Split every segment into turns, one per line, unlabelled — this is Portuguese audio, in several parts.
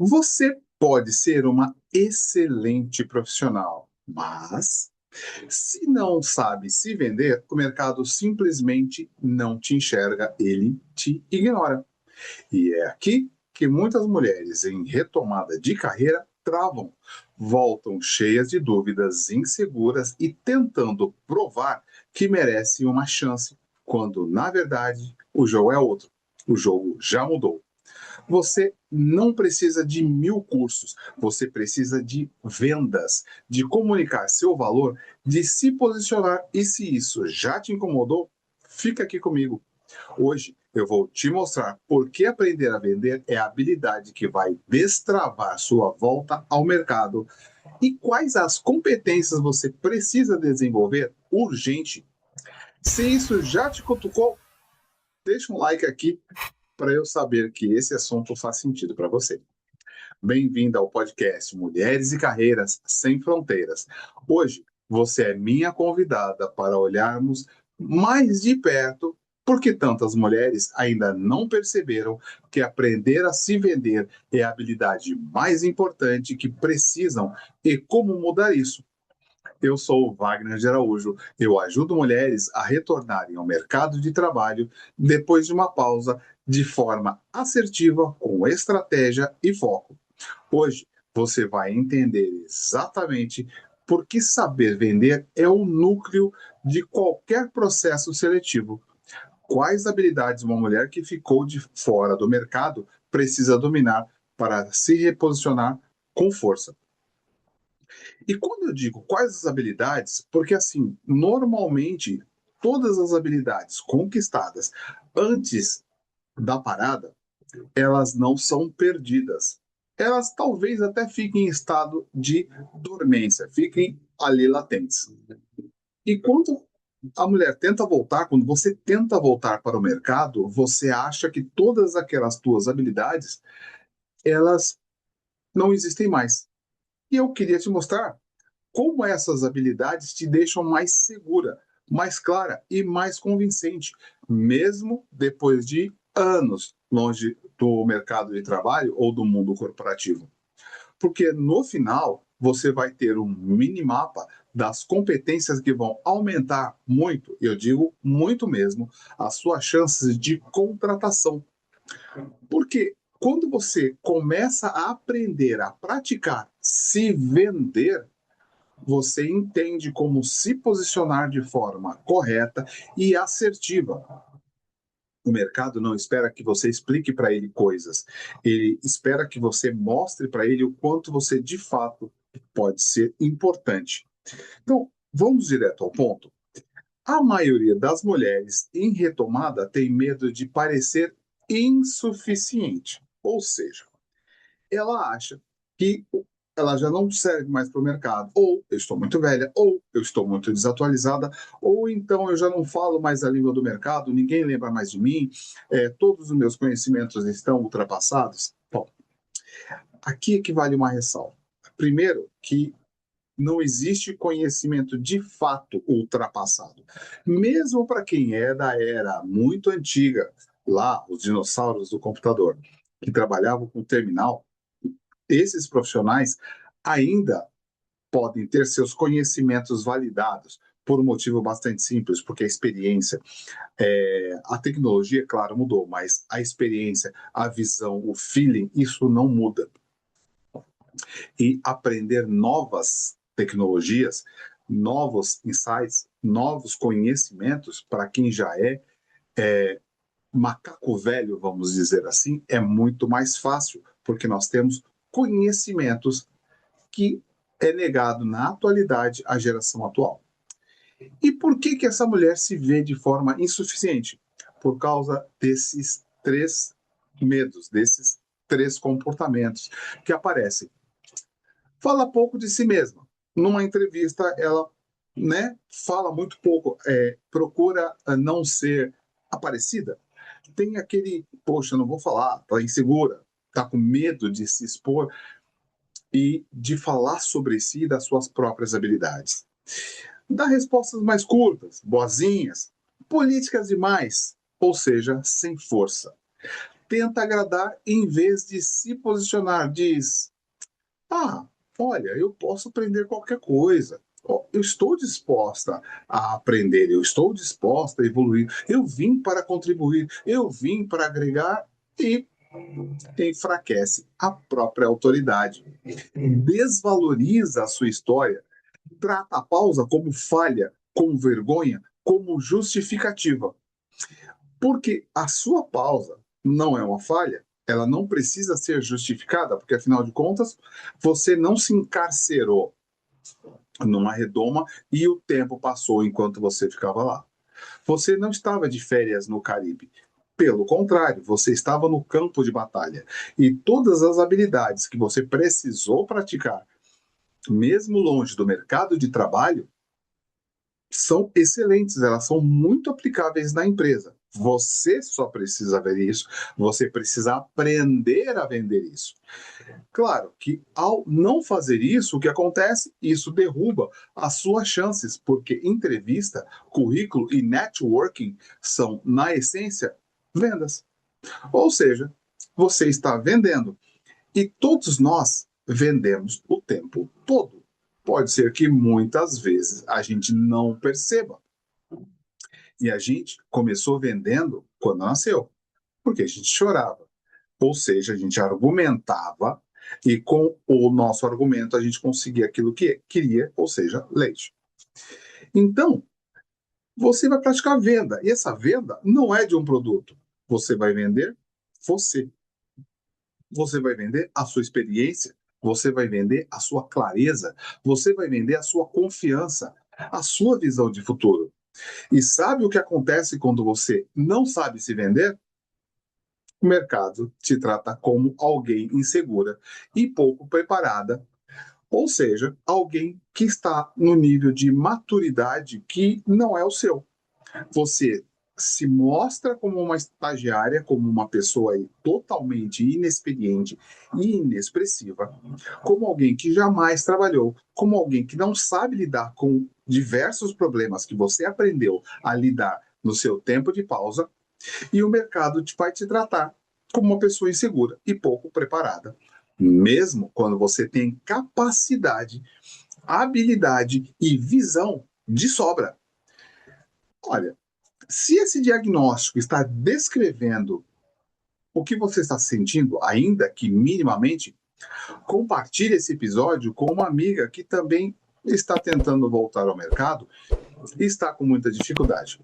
Você pode ser uma excelente profissional, mas se não sabe se vender, o mercado simplesmente não te enxerga, ele te ignora. E é aqui que muitas mulheres em retomada de carreira travam, voltam cheias de dúvidas, inseguras e tentando provar que merecem uma chance, quando na verdade o jogo é outro. O jogo já mudou. Você não precisa de 1000 cursos, você precisa de vendas, de comunicar seu valor, de se posicionar. E se isso já te incomodou, fica aqui comigo. Hoje eu vou te mostrar por que aprender a vender é a habilidade que vai destravar sua volta ao mercado e quais as competências você precisa desenvolver urgente. Se isso já te cutucou, deixa um like aqui para eu saber que esse assunto faz sentido para você. Bem-vinda ao podcast Mulheres e Carreiras Sem Fronteiras. Hoje você é minha convidada para olharmos mais de perto porque tantas mulheres ainda não perceberam que aprender a se vender é a habilidade mais importante que precisam e como mudar isso. Eu sou o Wagner de Araújo. Eu ajudo mulheres a retornarem ao mercado de trabalho depois de uma pausa de forma assertiva, com estratégia e foco. Hoje você vai entender exatamente por que saber vender é o núcleo de qualquer processo seletivo. Quais habilidades uma mulher que ficou de fora do mercado precisa dominar para se reposicionar com força. E quando eu digo quais as habilidades, porque assim, normalmente todas as habilidades conquistadas antes da parada, elas não são perdidas. Elas talvez até fiquem em estado de dormência, fiquem ali latentes. E quando a mulher tenta voltar, quando você tenta voltar para o mercado, você acha que todas aquelas tuas habilidades, elas não existem mais. E eu queria te mostrar como essas habilidades te deixam mais segura, mais clara e mais convincente, mesmo depois de anos longe do mercado de trabalho ou do mundo corporativo. Porque no final você vai ter um minimapa das competências que vão aumentar muito, eu digo muito mesmo, as suas chances de contratação. Porque quando você começa a aprender a praticar se vender, você entende como se posicionar de forma correta e assertiva. O mercado não espera que você explique para ele coisas, ele espera que você mostre para ele o quanto você de fato pode ser importante. Então, vamos direto ao ponto. A maioria das mulheres em retomada tem medo de parecer insuficiente, ou seja, ela acha que ela já não serve mais para o mercado, ou eu estou muito velha, ou eu estou muito desatualizada, ou então eu já não falo mais a língua do mercado, ninguém lembra mais de mim, todos os meus conhecimentos estão ultrapassados. Bom, aqui é que vale uma ressalva. Primeiro, que não existe conhecimento de fato ultrapassado. Mesmo para quem é da era muito antiga, lá, os dinossauros do computador, que trabalhavam com terminal, esses profissionais ainda podem ter seus conhecimentos validados por um motivo bastante simples, porque a experiência, a tecnologia, claro, mudou, mas a experiência, a visão, o feeling, isso não muda. E aprender novas tecnologias, novos insights, novos conhecimentos, para quem já é macaco velho, vamos dizer assim, é muito mais fácil, porque nós temos conhecimentos que é negado na atualidade à geração atual. E por que que essa mulher se vê de forma insuficiente? Por causa desses três medos, desses três comportamentos que aparecem. Fala pouco de si mesma. Numa entrevista, ela fala muito pouco, procura não ser aparecida. Tem aquele, poxa, não vou falar, tá insegura, tá com medo de se expor e de falar sobre si e das suas próprias habilidades. Dá respostas mais curtas, boazinhas, políticas demais, ou seja, sem força. tenta agradar em vez de se posicionar. Diz: ah, olha, eu posso aprender qualquer coisa. Ó, eu estou disposta a aprender, eu estou disposta a evoluir. Eu vim para contribuir, eu vim para agregar e enfraquece a própria autoridade. Desvaloriza a sua história, trata a pausa como falha, como vergonha, como justificativa. Porque a sua pausa não é uma falha, ela não precisa ser justificada, porque afinal de contas, você não se encarcerou numa redoma e o tempo passou enquanto você ficava lá. Você não estava de férias no Caribe. Pelo contrário, você estava no campo de batalha. E todas as habilidades que você precisou praticar, mesmo longe do mercado de trabalho, são excelentes, elas são muito aplicáveis na empresa. Você só precisa ver isso, você precisa aprender a vender isso. Claro que ao não fazer isso, o que acontece? Isso derruba as suas chances, porque entrevista, currículo e networking são, na essência, vendas. Ou seja, você está vendendo. E todos nós vendemos o tempo todo. Pode ser que muitas vezes a gente não perceba. E a gente começou vendendo quando nasceu, porque a gente chorava. Ou seja, a gente argumentava e com o nosso argumento a gente conseguia aquilo que queria, ou seja, leite. Então, você vai praticar venda. E essa venda não é de um produto. Você vai vender você. Você vai vender a sua experiência, você vai vender a sua clareza, você vai vender a sua confiança, a sua visão de futuro. E sabe o que acontece quando você não sabe se vender? O mercado te trata como alguém insegura e pouco preparada, ou seja, alguém que está no nível de maturidade que não é o seu. Você se mostra como uma estagiária, como uma pessoa aí totalmente inexperiente e inexpressiva, como alguém que jamais trabalhou, como alguém que não sabe lidar com diversos problemas que você aprendeu a lidar no seu tempo de pausa, e o mercado vai te tratar como uma pessoa insegura e pouco preparada, mesmo quando você tem capacidade, habilidade e visão de sobra. Olha, se esse diagnóstico está descrevendo o que você está sentindo, ainda que minimamente, compartilhe esse episódio com uma amiga que também está tentando voltar ao mercado e está com muita dificuldade.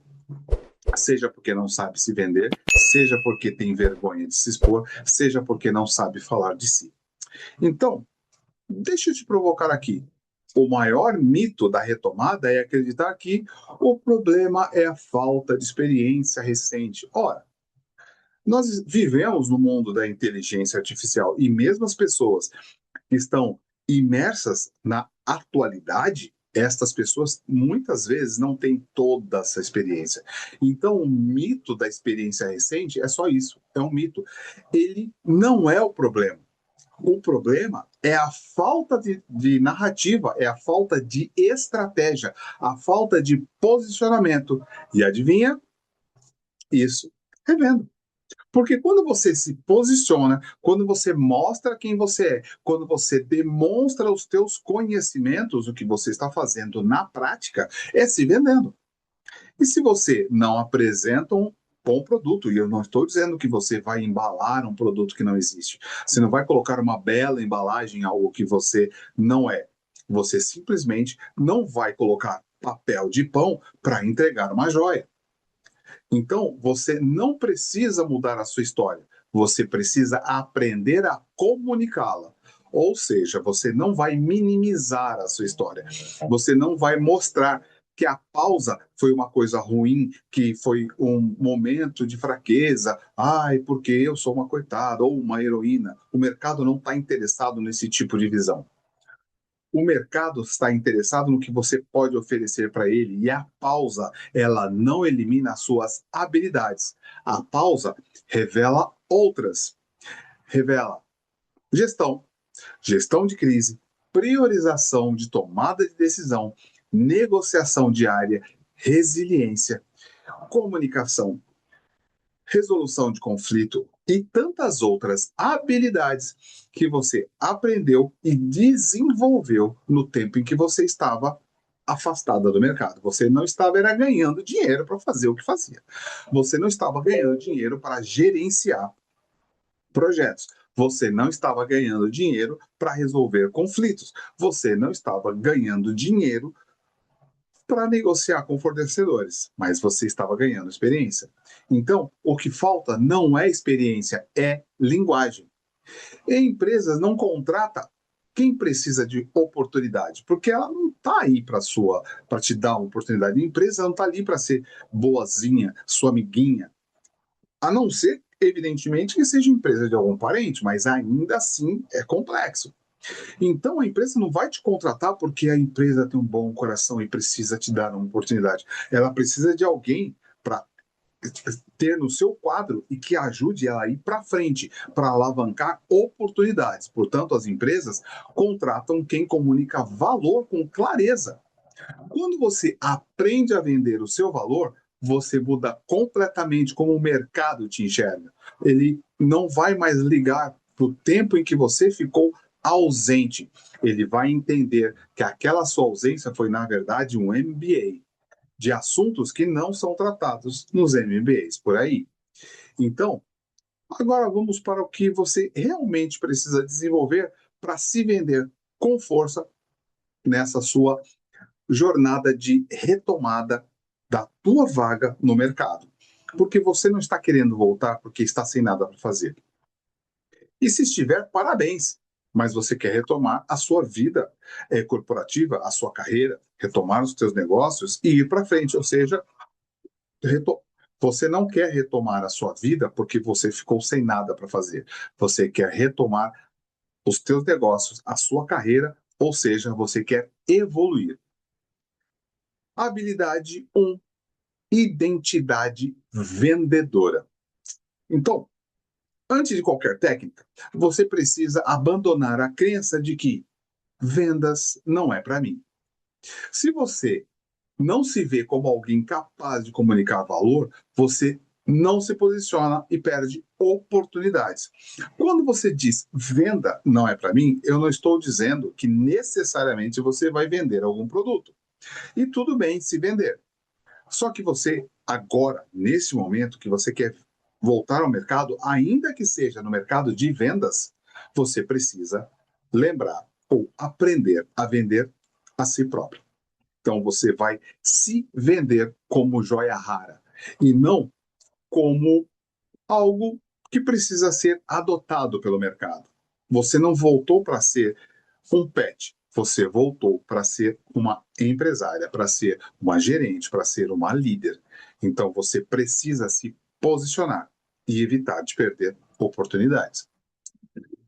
Seja porque não sabe se vender, seja porque tem vergonha de se expor, seja porque não sabe falar de si. Então, deixa eu te provocar aqui. O maior mito da retomada é acreditar que o problema é a falta de experiência recente. Ora, nós vivemos no mundo da inteligência artificial e mesmo as pessoas que estão imersas na atualidade, estas pessoas muitas vezes não têm toda essa experiência. Então, o mito da experiência recente é só isso, é um mito. Ele não é o problema. O problema é a falta de narrativa, é a falta de estratégia, a falta de posicionamento. E adivinha? Isso é venda. Porque quando você se posiciona, quando você mostra quem você é, quando você demonstra os teus conhecimentos, o que você está fazendo na prática, é se vendendo. E se você não apresenta um bom produto, e eu não estou dizendo que você vai embalar um produto que não existe, você não vai colocar uma bela embalagem em algo que você não é. Você simplesmente não vai colocar papel de pão para entregar uma joia. Então, você não precisa mudar a sua história, você precisa aprender a comunicá-la. Ou seja, você não vai minimizar a sua história, você não vai mostrar que a pausa foi uma coisa ruim, que foi um momento de fraqueza, ai, porque eu sou uma coitada ou uma heroína. O mercado não está interessado nesse tipo de visão. O mercado está interessado no que você pode oferecer para ele e a pausa, ela não elimina as suas habilidades. A pausa revela outras. Revela gestão, gestão de crise, priorização de tomada de decisão, negociação diária, resiliência, comunicação. resolução de conflito e tantas outras habilidades que você aprendeu e desenvolveu no tempo em que você estava afastada do mercado. Você não estava era ganhando dinheiro para fazer o que fazia. Você não estava ganhando dinheiro para gerenciar projetos. Você não estava ganhando dinheiro para resolver conflitos. Você não estava ganhando dinheiro para negociar com fornecedores, mas você estava ganhando experiência. Então, o que falta não é experiência, é linguagem. E empresas não contratam quem precisa de oportunidade, porque ela não está aí para te dar uma oportunidade. A empresa não está ali para ser boazinha, sua amiguinha, a não ser, evidentemente, que seja empresa de algum parente, mas ainda assim é complexo. Então a empresa não vai te contratar porque a empresa tem um bom coração e precisa te dar uma oportunidade. Ela precisa de alguém para ter no seu quadro e que ajude ela a ir para frente, para alavancar oportunidades. Portanto, as empresas contratam quem comunica valor com clareza. Quando você aprende a vender o seu valor, você muda completamente como o mercado te enxerga. Ele não vai mais ligar para o tempo em que você ficou ausente. Ele vai entender que aquela sua ausência foi, na verdade, um MBA de assuntos que não são tratados nos MBAs por aí. Então, agora vamos para o que você realmente precisa desenvolver para se vender com força nessa sua jornada de retomada da tua vaga no mercado. Porque você não está querendo voltar porque está sem nada para fazer. E se estiver, parabéns. Mas você quer retomar a sua vida corporativa, a sua carreira, retomar os seus negócios e ir para frente. Ou seja, você não quer retomar a sua vida porque você ficou sem nada para fazer. Você quer retomar os teus negócios, a sua carreira, ou seja, você quer evoluir. Habilidade 1, identidade vendedora. Então, antes de qualquer técnica, você precisa abandonar a crença de que vendas não é para mim. Se você não se vê como alguém capaz de comunicar valor, você não se posiciona e perde oportunidades. Quando você diz venda não é para mim, eu não estou dizendo que necessariamente você vai vender algum produto. E tudo bem se vender. Só que você, agora, nesse momento que você quer voltar ao mercado, ainda que seja no mercado de vendas, você precisa lembrar ou aprender a vender a si próprio. Então você vai se vender como joia rara e não como algo que precisa ser adotado pelo mercado. Você não voltou para ser um pet, você voltou para ser uma empresária, para ser uma gerente, para ser uma líder. Então você precisa se posicionar e evitar de perder oportunidades.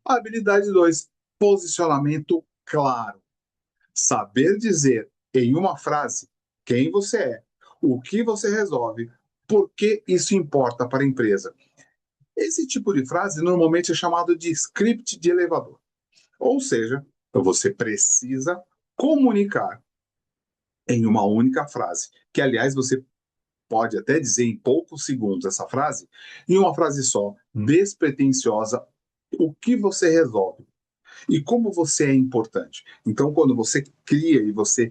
A habilidade 2, posicionamento claro. Saber dizer em uma frase quem você é, o que você resolve, por que isso importa para a empresa. Esse tipo de frase normalmente é chamado de script de elevador. Ou seja, você precisa comunicar em uma única frase, que aliás você pode até dizer em poucos segundos essa frase, em uma frase só, despretensiosa, o que você resolve e como você é importante. Então, quando você cria e você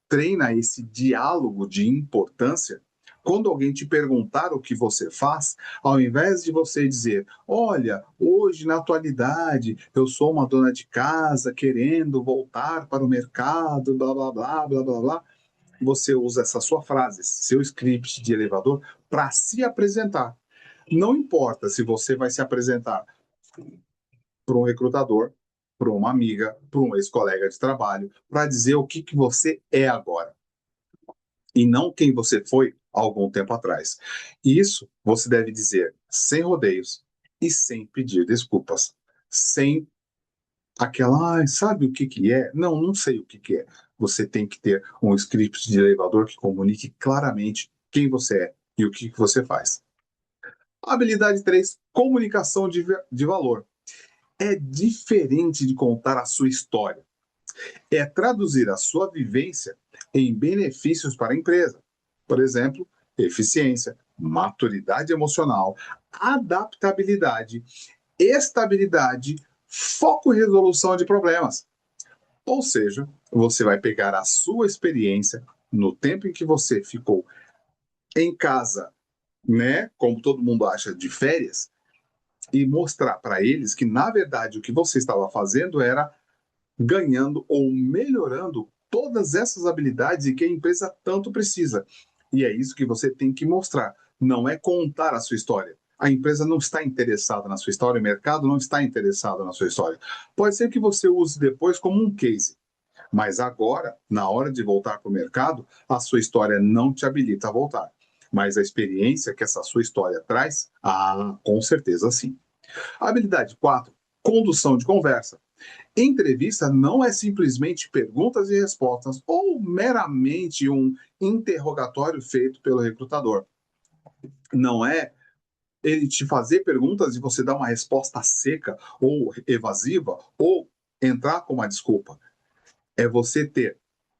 treina esse diálogo de importância, quando alguém te perguntar o que você faz, ao invés de você dizer, olha, hoje na atualidade eu sou uma dona de casa querendo voltar para o mercado, blá blá blá blá blá blá, você usa essa sua frase, seu script de elevador para se apresentar. Não importa se você vai se apresentar para um recrutador, para uma amiga, para um ex-colega de trabalho, para dizer o que você é agora e não quem você foi há algum tempo atrás. Isso você deve dizer sem rodeios e sem pedir desculpas, sem aquela, sabe o que é? Não, não sei o que é. Você tem que ter um script de elevador que comunique claramente quem você é e o que você faz. Habilidade 3, comunicação de valor. É diferente de contar a sua história. É traduzir a sua vivência em benefícios para a empresa. Por exemplo, eficiência, maturidade emocional, adaptabilidade, estabilidade, foco e resolução de problemas. Ou seja, você vai pegar a sua experiência no tempo em que você ficou em casa, né, como todo mundo acha, de férias, e mostrar para eles que, na verdade, o que você estava fazendo era ganhando ou melhorando todas essas habilidades e que a empresa tanto precisa. E é isso que você tem que mostrar, não é contar a sua história. A empresa não está interessada na sua história, o mercado não está interessado na sua história. Pode ser que você use depois como um case, mas agora, na hora de voltar para o mercado, a sua história não te habilita a voltar. Mas a experiência que essa sua história traz, com certeza sim. Habilidade 4, condução de conversa. Entrevista não é simplesmente perguntas e respostas ou meramente um interrogatório feito pelo recrutador. Não é ele te fazer perguntas e você dar uma resposta seca ou evasiva ou entrar com uma desculpa. É você ter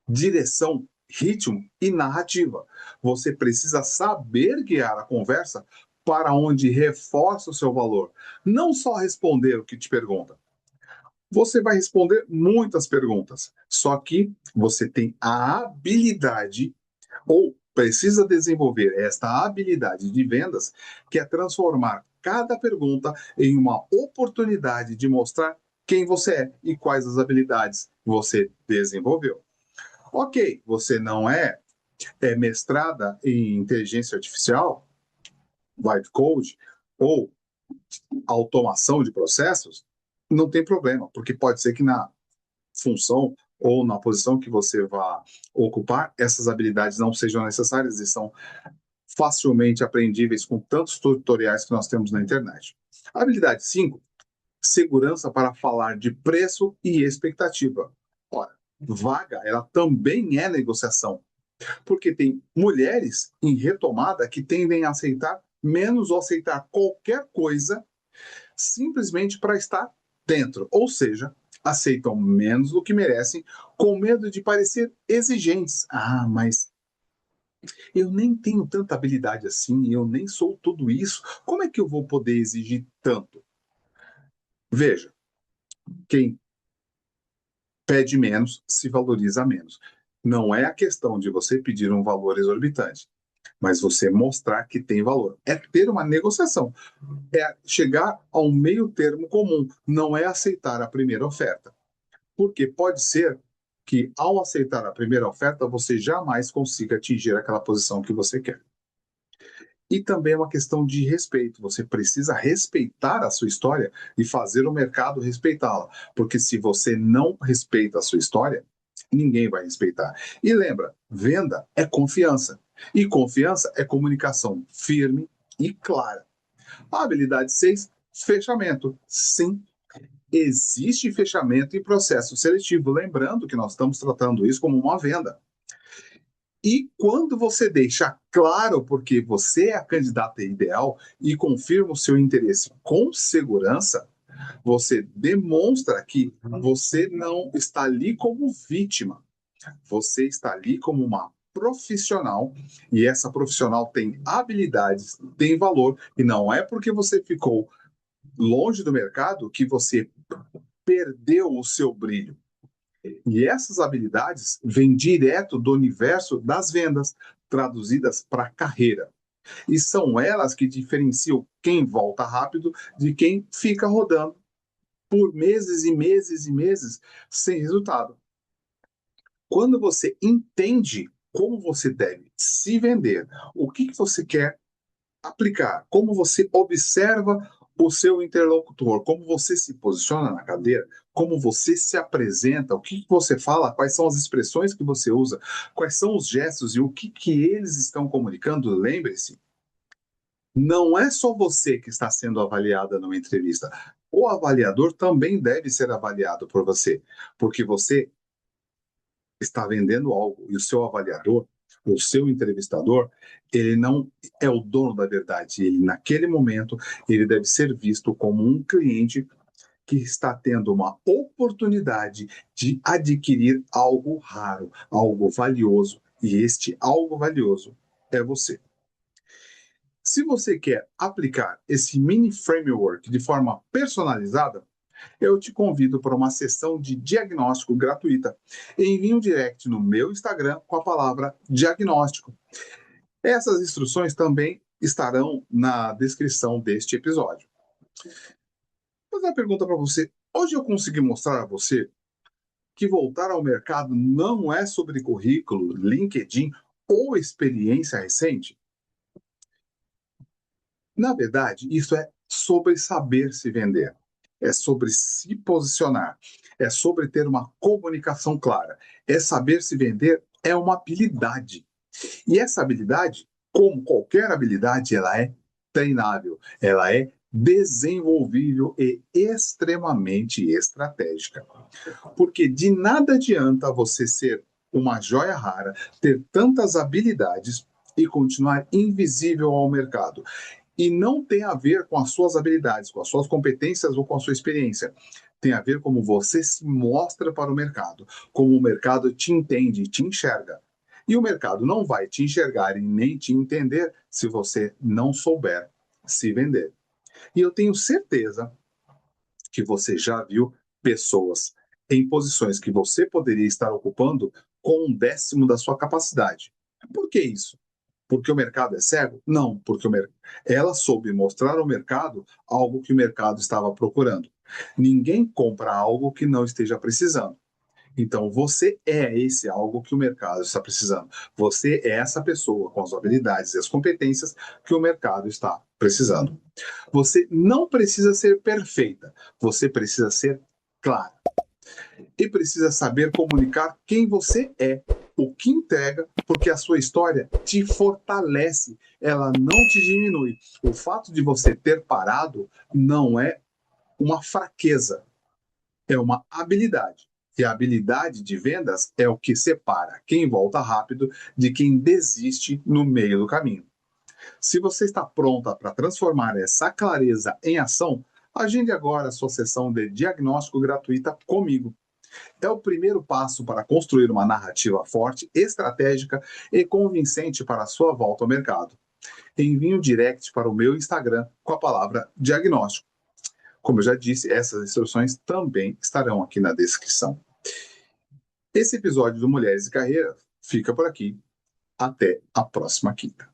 direção, ritmo e narrativa. Você precisa saber guiar a conversa para onde reforça o seu valor. Não só responder o que te pergunta. Você vai responder muitas perguntas, só que você tem a habilidade ou precisa desenvolver esta habilidade de vendas, que é transformar cada pergunta em uma oportunidade de mostrar quem você é e quais as habilidades você desenvolveu. Ok, você não é mestrada em inteligência artificial, vibe code ou automação de processos, não tem problema, porque pode ser que na função ou na posição que você vá ocupar, essas habilidades não sejam necessárias e são facilmente aprendíveis com tantos tutoriais que nós temos na internet. Habilidade 5, segurança para falar de preço e expectativa. Ora, vaga, ela também é negociação, porque tem mulheres em retomada que tendem a aceitar menos ou aceitar qualquer coisa simplesmente para estar dentro, ou seja, aceitam menos do que merecem com medo de parecer exigentes. Mas eu nem tenho tanta habilidade assim, eu nem sou tudo isso. Como é que eu vou poder exigir tanto? Veja, quem pede menos se valoriza menos. Não é a questão de você pedir um valor exorbitante, mas você mostrar que tem valor. É ter uma negociação, é chegar a um meio termo comum, não é aceitar a primeira oferta. Porque pode ser que, ao aceitar a primeira oferta, você jamais consiga atingir aquela posição que você quer. E também é uma questão de respeito. Você precisa respeitar a sua história e fazer o mercado respeitá-la. Porque se você não respeita a sua história, ninguém vai respeitar. E lembra, venda é confiança. E confiança é comunicação firme e clara. A habilidade 6, fechamento. Sim, existe fechamento em processo seletivo. Lembrando que nós estamos tratando isso como uma venda. E quando você deixa claro porque você é a candidata ideal e confirma o seu interesse com segurança, você demonstra que você não está ali como vítima. Você está ali como uma profissional e essa profissional tem habilidades, tem valor e não é porque você ficou longe do mercado que você perdeu o seu brilho. E essas habilidades vêm direto do universo das vendas, traduzidas para carreira. E são elas que diferenciam quem volta rápido de quem fica rodando por meses e meses e meses sem resultado. Quando você entende como você deve se vender, o que você quer aplicar, como você observa o seu interlocutor, como você se posiciona na cadeira, como você se apresenta, o que você fala, quais são as expressões que você usa, quais são os gestos e o que eles estão comunicando. Lembre-se, não é só você que está sendo avaliada numa entrevista. O avaliador também deve ser avaliado por você, porque você está vendendo algo e o seu avaliador, o seu entrevistador, ele não é o dono da verdade. Ele, naquele momento, ele deve ser visto como um cliente que está tendo uma oportunidade de adquirir algo raro, algo valioso. E este algo valioso é você. Se você quer aplicar esse mini framework de forma personalizada, eu te convido para uma sessão de diagnóstico gratuita. Envie um direct no meu Instagram com a palavra diagnóstico. Essas instruções também estarão na descrição deste episódio. Vou fazer uma pergunta para você. Hoje eu consegui mostrar a você que voltar ao mercado não é sobre currículo, LinkedIn ou experiência recente? Na verdade, isso é sobre saber se vender, é sobre se posicionar, é sobre ter uma comunicação clara, é saber se vender, é uma habilidade. E essa habilidade, como qualquer habilidade, ela é treinável, ela é desenvolvível e extremamente estratégica. Porque de nada adianta você ser uma joia rara, ter tantas habilidades e continuar invisível ao mercado. E não tem a ver com as suas habilidades, com as suas competências ou com a sua experiência. Tem a ver como você se mostra para o mercado, como o mercado te entende e te enxerga. E o mercado não vai te enxergar e nem te entender se você não souber se vender. E eu tenho certeza que você já viu pessoas em posições que você poderia estar ocupando com 1/10 da sua capacidade. Por que isso? Porque o mercado é cego? Não, porque ela soube mostrar ao mercado algo que o mercado estava procurando. Ninguém compra algo que não esteja precisando. Então, você é esse algo que o mercado está precisando. Você é essa pessoa com as habilidades e as competências que o mercado está precisando. Você não precisa ser perfeita, você precisa ser clara. E precisa saber comunicar quem você é, o que entrega, porque a sua história te fortalece, ela não te diminui. O fato de você ter parado não é uma fraqueza, é uma habilidade. E a habilidade de vendas é o que separa quem volta rápido de quem desiste no meio do caminho. Se você está pronta para transformar essa clareza em ação, agende agora a sua sessão de diagnóstico gratuita comigo. É o primeiro passo para construir uma narrativa forte, estratégica e convincente para a sua volta ao mercado. Envie um direct para o meu Instagram com a palavra diagnóstico. Como eu já disse, essas instruções também estarão aqui na descrição. Esse episódio do Mulheres e Carreira fica por aqui. Até a próxima quinta.